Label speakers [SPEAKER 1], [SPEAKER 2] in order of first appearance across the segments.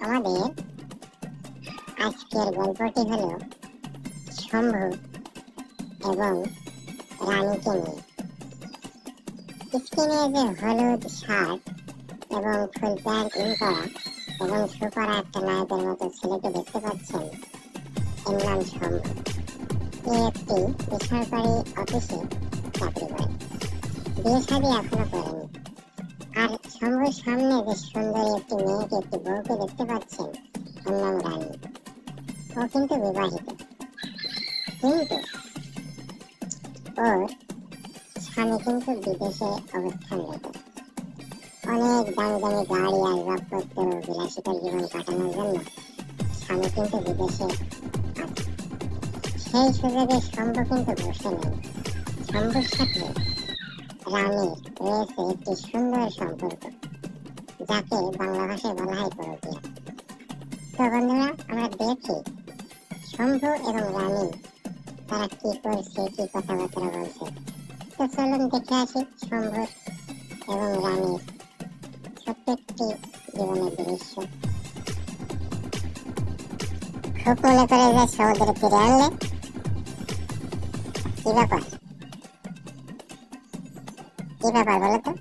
[SPEAKER 1] আমাদের আজকের গল্পটি হলো শম্ভু এবং রানীকে নিয়ে। স্কিনে যে হলুদ শার্ট এবং ফুল প্যান্ট ইন করা এবং শু পরা একটা নায়কের মতো ছেলেকে দেখতে পাচ্ছেন, এর নাম শম্ভু। এ একটি বেসরকারি অফিসে চাকরি করে, বিয়ে শাদী এখনো করেনি। আর শম্ভুর সামনে যে সুন্দরী একটি মেয়েকে, একটি বউকে দেখতে পাচ্ছেন, ওর নাম রানী। ও কিন্তু বিবাহিত, কিন্তু ওর স্বামী কিন্তু বিদেশে অবস্থান রেখে অনেক দামি দামি গাড়ি আসবাবপত্র বিলাসিতার জীবন কাটানোর জন্য স্বামী কিন্তু বিদেশে আছে। সেই সুযোগে শম্ভু কিন্তু বসে নেই। শম্ভুর সাথে রানীর রয়েছে একটি সুন্দর সম্পর্ক, যাকে বাংলা ভাষায় বলা হয় পরকীয়া। তো বন্ধুরা, আমরা দেখি শম্ভু এবং রানী তারা কি করছে, কি কথাবার্তা বলছে। তো চলুন দেখে আসি শম্ভুর এবং রানীর ছোট্ট একটি জীবনের দৃশ্য। খুব মনে করে যে সমুদ্রে তীরে আনলে, কি ব্যাপার বলো তো?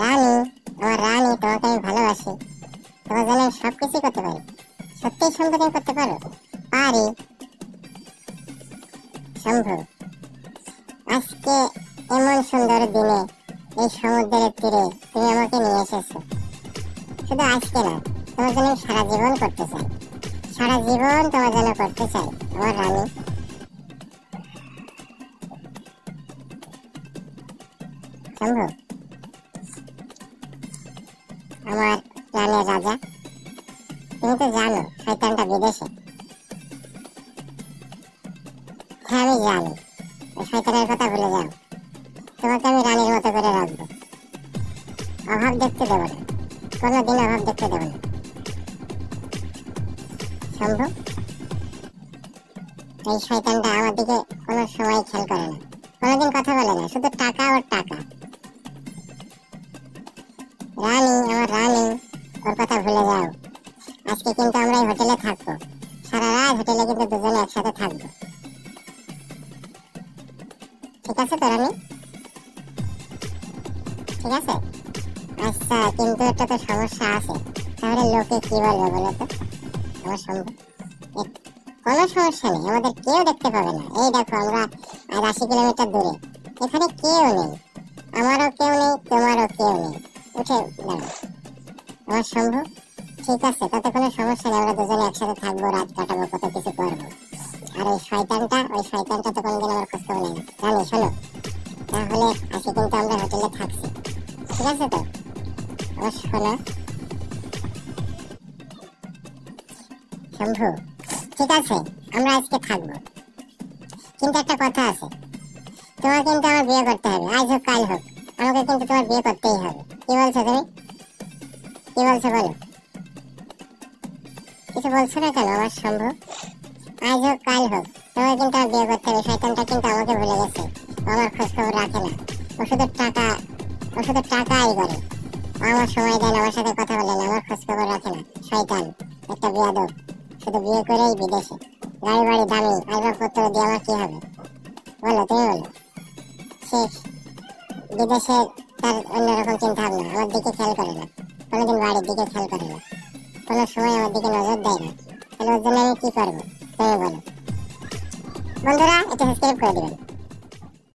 [SPEAKER 1] রানী, আমার রানী, তোমাকে আমি ভালোবাসি, তোমার জন্য আমি সবকিছু করতে পারি। সত্যিই শম্ভু, তুমি করতে পারো? পারি। শম্ভু, আজকে এমন সুন্দর দিনে এই সমুদ্রের তীরে তুমি আমাকে নিয়ে এসেছো। শুধু আজকে না, তোমার জন্য সারা জীবন করতে চাই, সারা জীবন তোমার জন্য করতে চাই আমার রানী। শম্ভু, আমার প্রাণের রাজা, তুমি তো জানো শয়তানটা বিদেশে। হ্যাঁ, আমি জানি। শয়তানের কথা ভুলে যাও, তোমাকে আমি রানীর মতো করে রাখবো। অভাব দেখতে দেবো না, কোনোদিন অভাব দেখতে দেবো না। শম্ভু, এই শয়তানটা আমার দিকে কোনো সময় খেয়াল করে না, কোনোদিন কথা বলে না, শুধু টাকা ওর টাকা। রানী, আমার রানী, ওর কথা ভুলে যাও। আজকে কিন্তু আমরা এই হোটেলে থাকবো, সারা রাত হোটেলে কিন্তু দুজনে একসাথে থাকবো। ঠিক আছে তো রানী? ঠিক আছে। আচ্ছা, কিন্তু একটা তো সমস্যা আছে। তাহলে লোকে কি বলবে বলো তো? আমার শম্ভু, কোনো সমস্যা নেই, আমাদের কেউ দেখতে পাবে না। এই দেখো, আমরা 80 কিলোমিটার দূরে, এখানে কেউ নেই, আমারও কেউ নেই, তোমারও কেউ নেই। উঠে দাঁড়ো আমার শম্ভু। ঠিক আছে, তাতে কোনো সমস্যা নেই, আমরা দুজনে একসাথে থাকবো, রাত কাটাবো, কত কিছু করবো। আর ওই শয়তানটা তো কোনোদিন আমার খোঁজ খবর নেই না। রানী শোনো, তাহলে আজকে কিন্তু আমরা হোটেলে থাকছি, ঠিক আছে তো? আমার শোনো শম্ভু, ঠিক আছে, আমরা আজকে থাকবো, কিন্তু একটা কথা আছে, তোমার কিন্তু আমার বিয়ে করতে হবে, আজ হোক কাল হোক, আমাকে কিন্তু তোমার বিয়ে করতেই হবে। কি বলছো তুমি? কি বলছো বলো? কিছু বলছো না কেন আমার শম্ভু? আজ হোক কাল হোক, তোমাকে কিন্তু আমার বিয়ে করতে হবে। শয়তানটা কিন্তু আমাকে ভুলে গেছে, আমার খোঁজ খবর রাখে না, ও শুধু টাকাই করে। আমার সময় দেয় না, আমার সাথে কথা বলে না, আমার খোঁজ খবর রাখে না। শয়তান একটা বিয়াদব, শুধু বিয়ে করেই বিদেশে, গাড়ি বাড়ি দামি আসবাবপত্র দিয়ে আমার কি হবে বলো, তুমি বলো? সে বিদেশে তার অন্যরকম চিন্তা ভাবনা, আমার দিকে খেয়াল করে না, কোনোদিন বাড়ির দিকে খেয়াল করে না, কোনো সময় আমার দিকে নজর দেয় না। তাহলে ওর জন্য আমি কি করবো তুমি বলো? বন্ধুরা, এটা সাবস্ক্রাইব করে দিবেন।